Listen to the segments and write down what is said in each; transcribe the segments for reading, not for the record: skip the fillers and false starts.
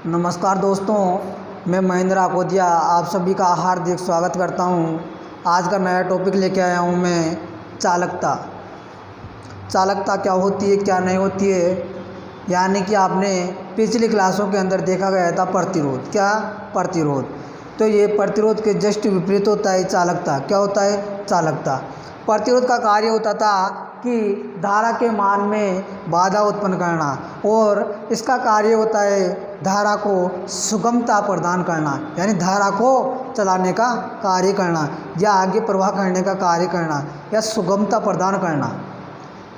नमस्कार दोस्तों, मैं महेंद्र आकोदिया आप सभी का हार्दिक स्वागत करता हूं। आज का नया टॉपिक लेके आया हूं मैं चालकता। चालकता क्या होती है, क्या नहीं होती है, यानी कि आपने पिछली क्लासों के अंदर देखा गया था प्रतिरोध। क्या प्रतिरोध? तो ये प्रतिरोध के जस्ट विपरीत होता है चालकता। क्या होता है? चालकता। प्रतिरोध का कार्य होता था कि धारा के मान में बाधा उत्पन्न करना, और इसका कार्य होता है धारा को सुगमता प्रदान करना, यानी धारा को चलाने का कार्य करना या आगे प्रवाह करने का कार्य करना या सुगमता प्रदान करना।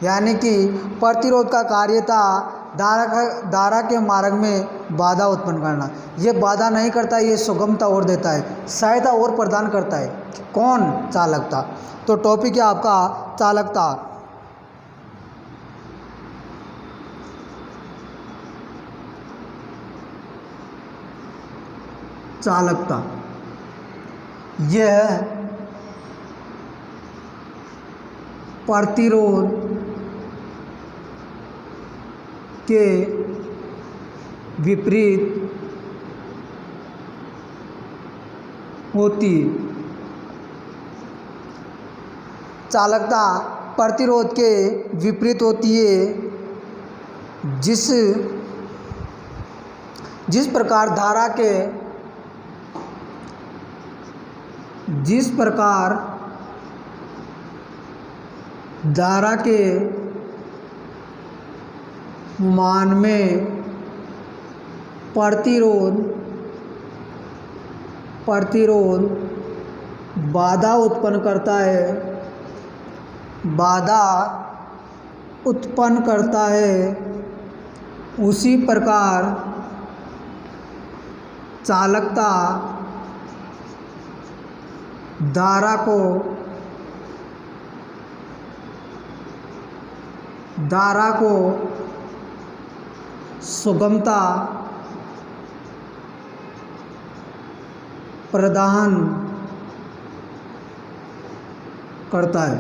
यानी कि प्रतिरोध का कार्य था धारा के मार्ग में बाधा उत्पन्न करना। ये बाधा नहीं करता, ये सुगमता और देता है, सहायता और प्रदान करता है। कौन? चालकता। तो टॉपिक है आपका चालकता। चालकता यह प्रतिरोध के विपरीत होती है। चालकता प्रतिरोध के विपरीत होती है। जिस प्रकार धारा के मान में प्रतिरोध बाधा उत्पन्न करता है, उसी प्रकार चालकता धारा को सुगमता प्रदान करता है।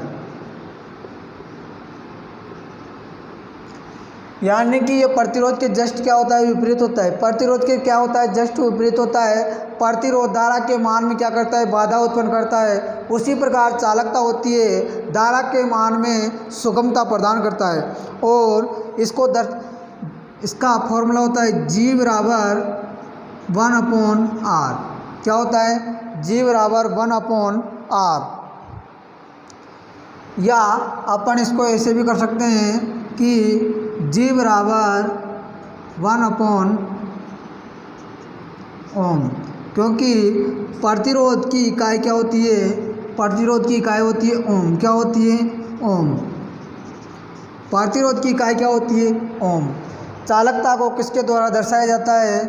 यानी कि ये प्रतिरोध के जस्ट क्या होता है? विपरीत होता है। प्रतिरोध के क्या होता है? जस्ट विपरीत होता है। प्रतिरोध धारा के मान में क्या करता है? बाधा उत्पन्न करता है। उसी प्रकार चालकता होती है, धारा के मान में सुगमता प्रदान करता है। और इसका फॉर्मूला होता है G बराबर 1/r। क्या होता है? G बराबर 1/r। या अपन इसको ऐसे भी कर सकते हैं कि G बराबर 1/ओम, क्योंकि प्रतिरोध की इकाई क्या होती है? प्रतिरोध की इकाई होती है ओम। क्या होती है? ओम। प्रतिरोध की इकाई क्या होती है? ओम। चालकता को किसके द्वारा दर्शाया जाता है?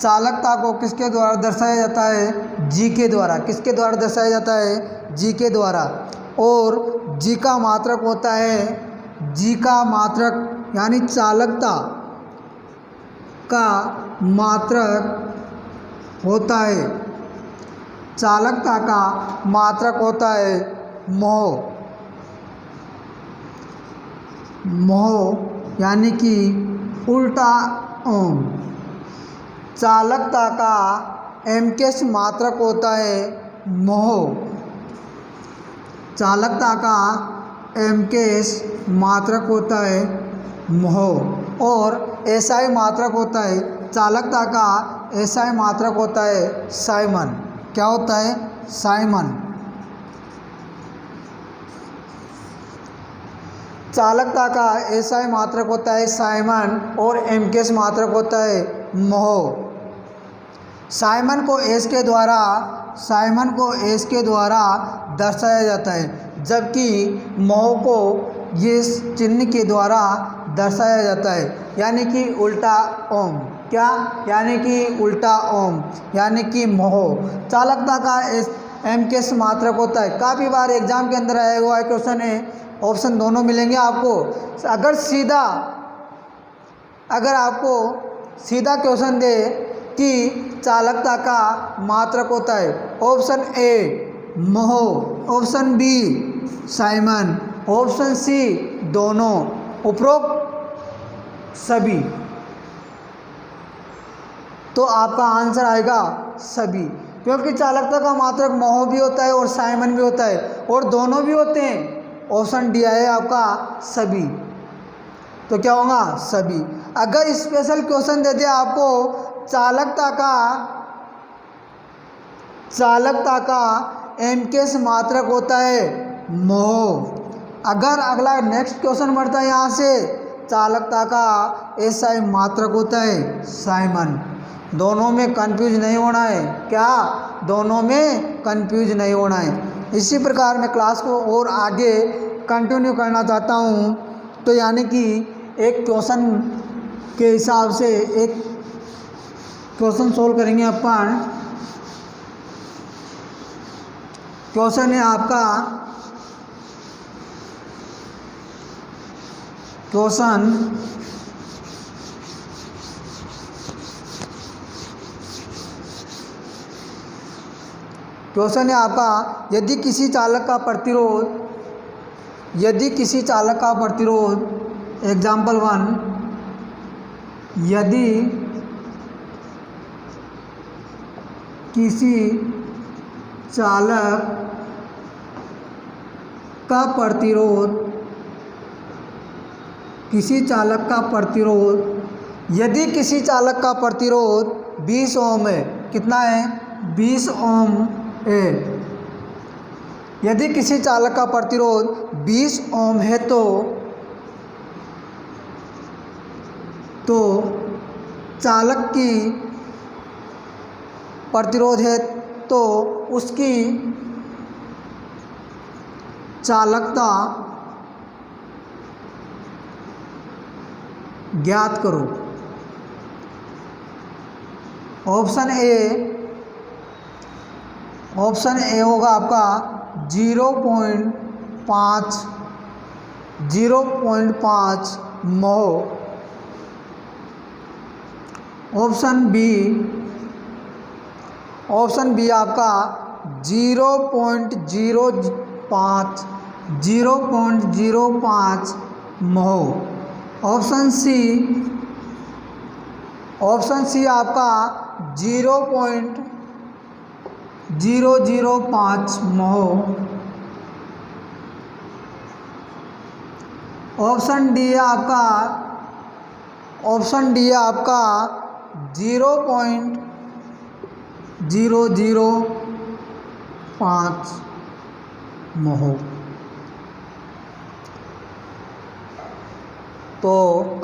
चालकता को किसके द्वारा दर्शाया जाता है? G के द्वारा। किसके द्वारा दर्शाया जाता है? G के द्वारा। और G का मात्रक होता है, G का मात्रक यानी चालकता का मात्रक होता है, चालकता का मात्रक होता है मोह। यानी कि उल्टा ओम। चालकता का एमकेस मात्रक होता है मोह। चालकता का एमकेस मात्रक होता है मोह। और एसआई मात्रक होता है, चालकता का एसआई मात्रक होता है साइमन। क्या होता है? साइमन। चालकता का एसआई मात्रक होता है साइमन और एमकेस मात्रक होता है मोह। साइमन को एस के द्वारा दर्शाया जाता है, जबकि मोह को ये चिन्ह के द्वारा दर्शाया जाता है, यानी कि उल्टा ओम। क्या? यानी कि उल्टा ओम, यानी कि मोह। चालकता का एमकेस मात्रक होता है। काफ़ी बार एग्जाम के अंदर आया हुआ क्वेश्चन है, ऑप्शन दोनों मिलेंगे आपको। अगर आपको सीधा क्वेश्चन दे कि चालकता का मात्रक होता है, ऑप्शन ए मोह, option B Simon, option C दोनों। उपरोक्त सभी। तो आपका आंसर आएगा सभी, क्योंकि चालकता का मात्रक महो भी होता है और साइमन भी होता है, और दोनों भी होते हैं। ऑप्शन डी है आपका सभी। तो क्या होगा? सभी। अगर स्पेशल क्वेश्चन दे दिया आपको चालकता का एमकेस मात्रक होता है मोह। अगर अगला नेक्स्ट क्वेश्चन बढ़ता है यहाँ से, चालकता का एसआई मात्रक होता है साइमन। दोनों में कंफ्यूज नहीं होना है। क्या? दोनों में कंफ्यूज नहीं होना है। इसी प्रकार मैं क्लास को और आगे कंटिन्यू करना चाहता हूँ। तो यानी कि एक क्वेश्चन के हिसाब से एक क्वेश्चन सोल्व करेंगे अपन। क्वेश्चन है आपका, क्वेश्चन है आपका, यदि किसी चालक का प्रतिरोध एग्जाम्पल 1, यदि किसी चालक का प्रतिरोध यदि किसी चालक का प्रतिरोध 20 ओम है। कितना है? 20 ओम है। यदि किसी चालक का प्रतिरोध 20 ओम है तो चालक की प्रतिरोध है तो उसकी चालकता ज्ञात करो। ऑप्शन ए होगा आपका 0.5 मोह। ऑप्शन बी आपका 0.05 मोह। ऑप्शन सी आपका 0.005 मोह। ऑप्शन डी है आपका 0.005 मोह। तो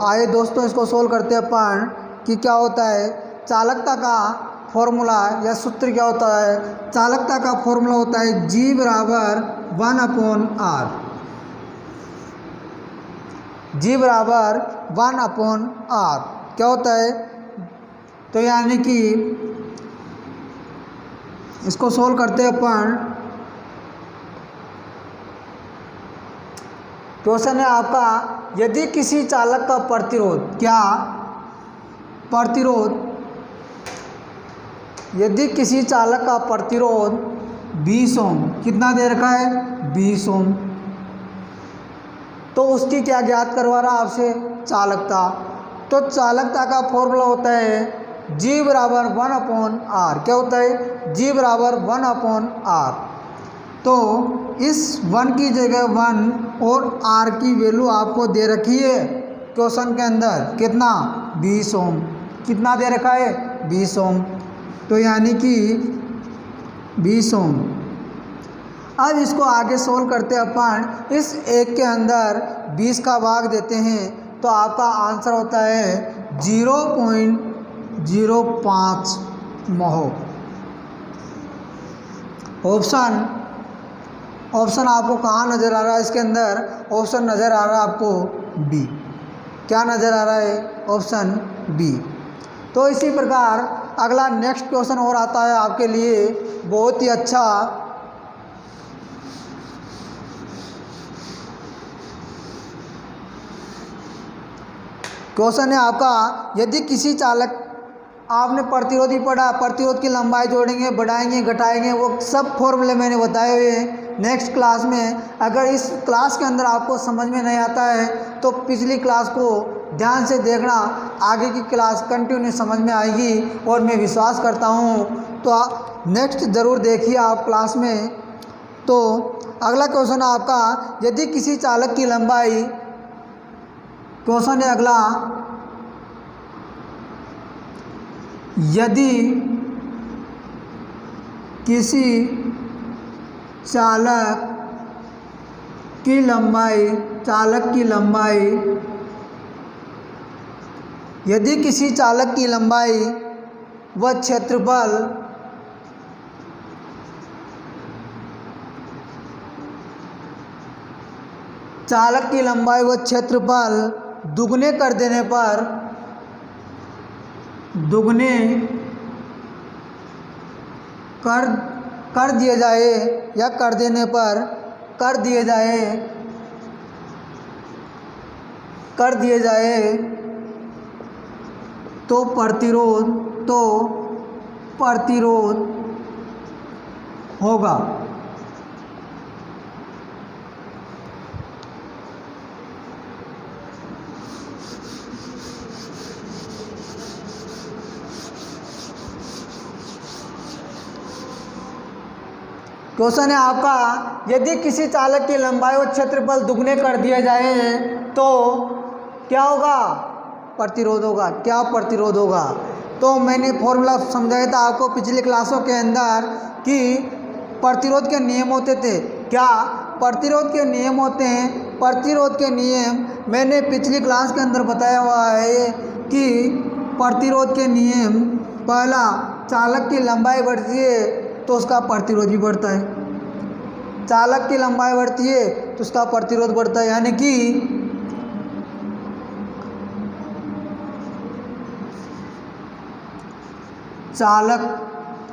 आइए दोस्तों इसको सोल्व करते हैं अपन कि क्या होता है चालकता का फॉर्मूला या सूत्र। क्या होता है चालकता का फॉर्मूला? होता है G बराबर 1/R। G बराबर 1/R। क्या होता है? तो यानी कि इसको सोल्व करते हैं अपन। क्वेश्चन है आपका, यदि किसी चालक का यदि किसी चालक का प्रतिरोध 20 ओम, कितना दे रखा है? 20 ओम। तो उसकी क्या ज्ञात करवा रहा आपसे? चालकता। तो चालकता का फॉर्मूला होता है G बराबर 1/R। क्या होता है? G बराबर 1/R। तो इस 1 की जगह 1 और R की वैल्यू आपको दे रखी है क्वेश्चन के अंदर। कितना? 20 ओम। कितना दे रखा है? 20 ओम। तो यानी कि 20 ओम। अब इसको आगे सोल्व करते अपन। इस एक के अंदर 20 का भाग देते हैं तो आपका आंसर होता है 0.05 मोह। ऑप्शन आपको कहाँ नज़र आ रहा है इसके अंदर? ऑप्शन नज़र आ रहा है आपको बी। क्या नज़र आ रहा है? Option B. तो इसी प्रकार अगला नेक्स्ट क्वेश्चन और आता है आपके लिए बहुत ही अच्छा। क्वेश्चन है आपका, यदि किसी चालक, आपने प्रतिरोध ही पढ़ा, प्रतिरोध की लंबाई जोड़ेंगे, बढ़ाएंगे, घटाएंगे, वो सब फॉर्मूले मैंने बताए हुए हैं। नेक्स्ट क्लास में। अगर इस क्लास के अंदर आपको समझ में नहीं आता है तो पिछली क्लास को ध्यान से देखना, आगे की क्लास कंटिन्यू समझ में आएगी और मैं विश्वास करता हूँ। तो नेक्स्ट ज़रूर देखिए आप क्लास में। तो अगला क्वेश्चन है आपका, यदि किसी चालक की लंबाई, क्वेश्चन है अगला, यदि किसी चालक की लंबाई, यदि किसी चालक की लंबाई व क्षेत्रफल दुगने कर देने पर, कर दिए जाए या कर देने पर, कर दिए जाए तो प्रतिरोध होगा। क्वेश्चन है आपका, यदि किसी चालक की लंबाई और क्षेत्रफल दुगने कर दिए जाए तो क्या होगा? प्रतिरोध होगा। क्या प्रतिरोध होगा? तो मैंने फॉर्मूला समझाया था आपको पिछली क्लासों के अंदर कि प्रतिरोध के नियम होते थे। क्या प्रतिरोध के नियम होते हैं? प्रतिरोध के नियम मैंने पिछली क्लास के अंदर बताया हुआ है कि प्रतिरोध के नियम, पहला, चालक की लंबाई बढ़ती है तो उसका प्रतिरोध भी बढ़ता है। चालक की लंबाई बढ़ती है तो उसका प्रतिरोध बढ़ता है, यानी कि चालक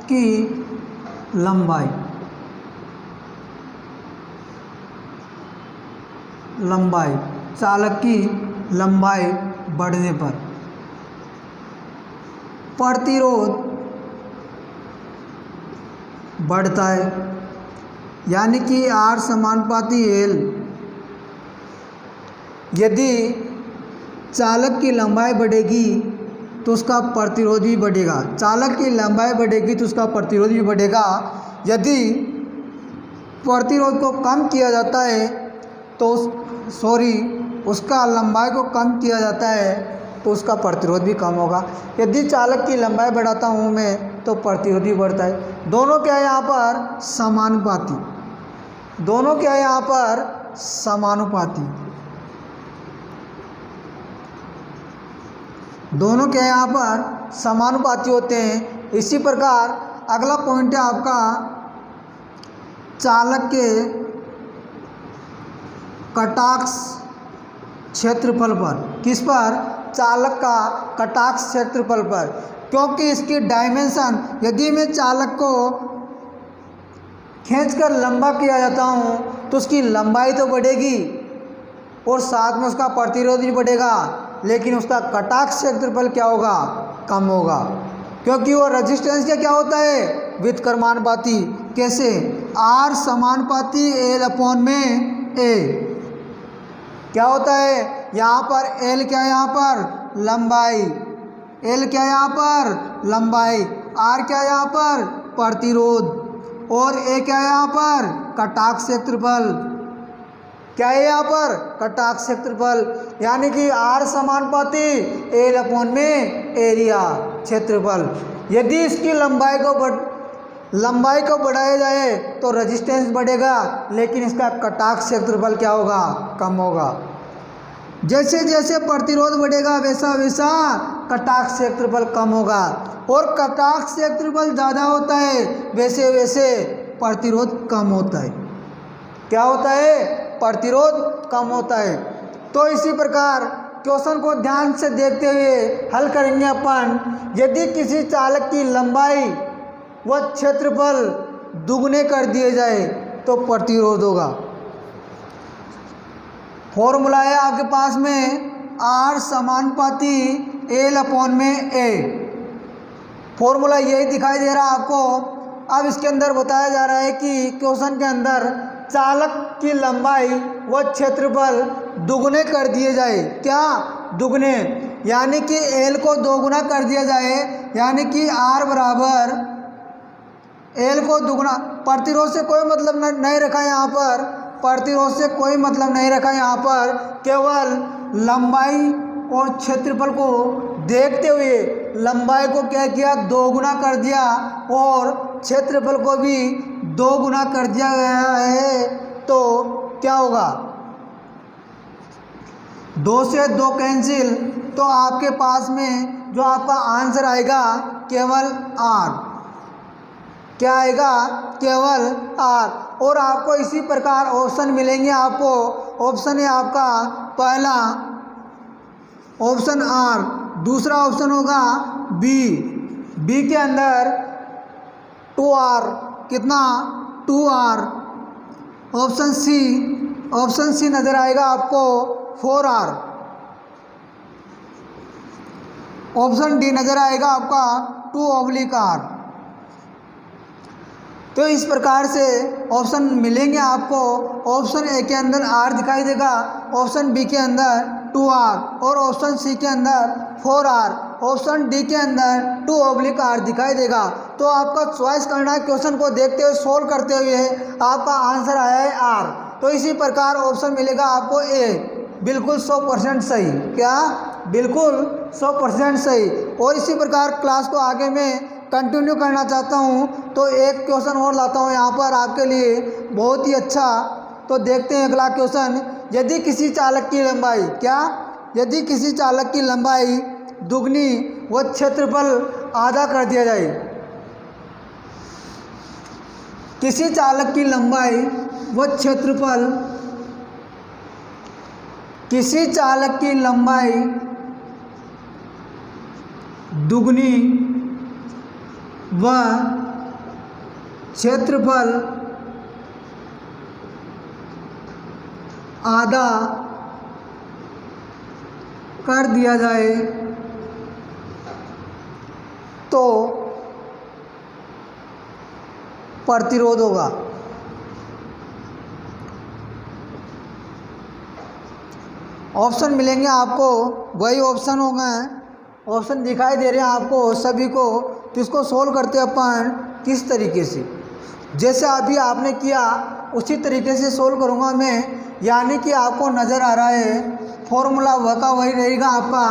की लंबाई चालक की लंबाई बढ़ने पर प्रतिरोध बढ़ता है, यानी कि R समानुपाती L। यदि चालक की लंबाई बढ़ेगी तो उसका प्रतिरोध भी बढ़ेगा। चालक की लंबाई बढ़ेगी तो उसका प्रतिरोध भी बढ़ेगा। यदि प्रतिरोध को कम किया जाता है तो उसका लंबाई को कम किया जाता है तो उसका प्रतिरोध भी कम होगा। यदि चालक की लंबाई बढ़ाता हूँ मैं तो प्रतिरोध भी बढ़ता है। दोनों क्या है यहाँ पर? समानुपाती। दोनों क्या है यहाँ पर? समानुपाती। दोनों क्या है यहाँ पर? समानुपाती होते हैं। इसी प्रकार अगला पॉइंट है आपका, चालक के कटाक्ष क्षेत्रफल पर। किस पर? चालक का कटाक्ष क्षेत्रफल पर। क्योंकि इसकी डायमेंशन, यदि मैं चालक को खींचकर लंबा किया जाता हूँ तो उसकी लंबाई तो बढ़ेगी और साथ में उसका प्रतिरोध भी बढ़ेगा, लेकिन उसका कटाक्ष क्षेत्रफल क्या होगा? कम होगा। क्योंकि वो रेजिस्टेंस का क्या होता है? व्युत्क्रमानुपाती। कैसे? R समानुपाती L अपॉन में A। क्या होता है यहाँ पर? L क्या है यहाँ पर? लंबाई। L क्या है यहाँ पर? लंबाई। R क्या है यहाँ पर? प्रतिरोध। और A क्या है यहाँ पर? कटाक्ष क्षेत्रफल। क्या है यहाँ पर? कटाक्ष क्षेत्रफल। यानी कि R समानुपाती L अपॉन में एरिया, क्षेत्रफल। यदि इसकी लंबाई को बढ़ाया जाए तो रेजिस्टेंस बढ़ेगा, लेकिन इसका कटाक्ष क्षेत्रफल क्या होगा? कम होगा। जैसे जैसे प्रतिरोध बढ़ेगा वैसा वैसा कटाक्ष क्षेत्रफल कम होगा, और कटाक्ष क्षेत्रफल ज़्यादा होता है वैसे वैसे प्रतिरोध कम होता है। क्या होता है? प्रतिरोध कम होता है। तो इसी प्रकार क्वेश्चन को ध्यान से देखते हुए हल करेंगे अपन। यदि किसी चालक की लंबाई व क्षेत्रफल दुगने कर दिए जाए तो प्रतिरोध होगा। फॉर्मूला है आपके पास में R समानुपाती L अपॉन में A। फॉर्मूला यही दिखाई दे रहा है आपको। अब इसके अंदर बताया जा रहा है कि क्वेश्चन के अंदर चालक की लंबाई व क्षेत्रफल दुगने कर दिए जाए। क्या? दुगने, यानी कि एल को दोगुना कर दिया जाए, यानी कि आर बराबर एल को दुगना। प्रतिरोध से कोई मतलब नहीं रखा यहाँ पर, प्रतिरोध से कोई मतलब नहीं रखा यहाँ पर, केवल लंबाई और क्षेत्रफल को देखते हुए लंबाई को क्या किया, दोगुना कर दिया और क्षेत्रफल को भी दोगुना कर दिया गया है। तो क्या होगा, 2 से 2 कैंसिल, तो आपके पास में जो आपका आंसर आएगा केवल आर। क्या आएगा? केवल आर। और आपको इसी प्रकार ऑप्शन मिलेंगे। आपको ऑप्शन है आपका पहला ऑप्शन आर, दूसरा ऑप्शन होगा बी, बी के अंदर 2r, कितना 2r। Option C, option C नज़र आएगा आपको 4r। ऑप्शन डी नज़र आएगा आपका 2/r। तो इस प्रकार से ऑप्शन मिलेंगे आपको। ऑप्शन ए के अंदर आर दिखाई देगा, ऑप्शन बी के अंदर 2r और ऑप्शन सी के अंदर 4r, ऑप्शन डी के अंदर 2/r दिखाई देगा। तो आपका चॉइस करना है, क्वेश्चन को देखते हुए सोल्व करते हुए आपका आंसर आया है आर। तो इसी प्रकार ऑप्शन मिलेगा आपको ए, बिल्कुल 100% सही। क्या? बिल्कुल 100% सही। और इसी प्रकार क्लास को आगे में कंटिन्यू करना चाहता हूँ, तो एक क्वेश्चन और लाता हूँ यहाँ पर आपके लिए, बहुत ही अच्छा। तो देखते हैं अगला क्वेश्चन। यदि किसी चालक की लंबाई, क्या? यदि किसी चालक की लंबाई दुगनी व क्षेत्रफल आधा कर दिया जाए, किसी चालक की लंबाई व क्षेत्रफल, किसी चालक की लंबाई दुगनी व क्षेत्रफल आधा कर दिया जाए तो प्रतिरोध होगा। ऑप्शन मिलेंगे आपको, वही ऑप्शन होंगे, ऑप्शन दिखाई दे रहे हैं आपको सभी को। तो इसको सोल्व करते हैं अपन किस तरीके से, जैसे अभी आपने किया उसी तरीके से सोल्व करूँगा मैं। यानी कि आपको नज़र आ रहा है फॉर्मूला वह का वही रहेगा आपका,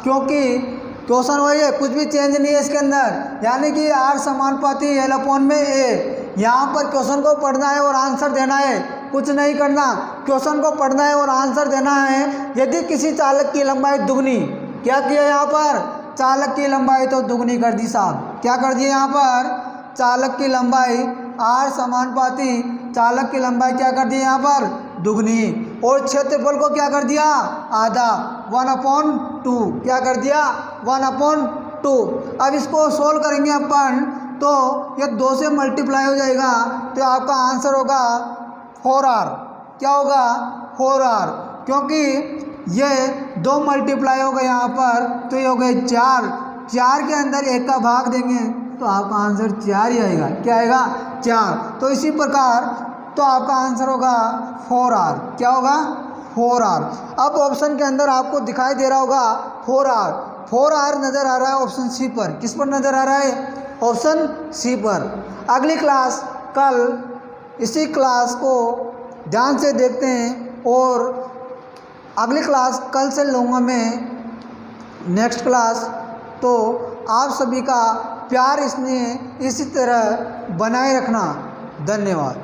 क्योंकि क्वेश्चन वही है, कुछ भी चेंज नहीं है इसके अंदर। यानी कि आर समानुपाती L/A। यहाँ पर क्वेश्चन को पढ़ना है और आंसर देना है, कुछ नहीं करना। क्वेश्चन को पढ़ना है और आंसर देना है। यदि किसी चालक की लंबाई दुगनी, क्या किया यहाँ पर, चालक की लंबाई तो दुगनी कर दी साहब। क्या कर दिया यहाँ पर, चालक की लंबाई आर समानुपाती चालक की लंबाई क्या कर दी यहाँ पर, दुगनी। और क्षेत्रफल को क्या कर दिया, आधा, 1/2। क्या कर दिया, 1/2। अब इसको सोल्व करेंगे अपन, तो ये 2 से मल्टीप्लाई हो जाएगा, तो आपका आंसर होगा 4r। क्या होगा, 4r, क्योंकि ये 2 मल्टीप्लाई हो गए यहाँ पर, तो ये हो गए 4। 4 के अंदर 1 का भाग देंगे तो आपका आंसर 4 ही आएगा। क्या आएगा, 4। तो इसी प्रकार तो आपका आंसर होगा 4r। क्या होगा, 4r। अब ऑप्शन के अंदर आपको दिखाई दे रहा होगा 4r, 4r नज़र आ रहा है ऑप्शन सी पर। किस पर नज़र आ रहा है, ऑप्शन सी पर। अगली क्लास कल इसी क्लास को ध्यान से देखते हैं, और अगली क्लास कल से लूँगा मैं नेक्स्ट क्लास। तो आप सभी का प्यार इसने इसी तरह बनाए रखना। धन्यवाद।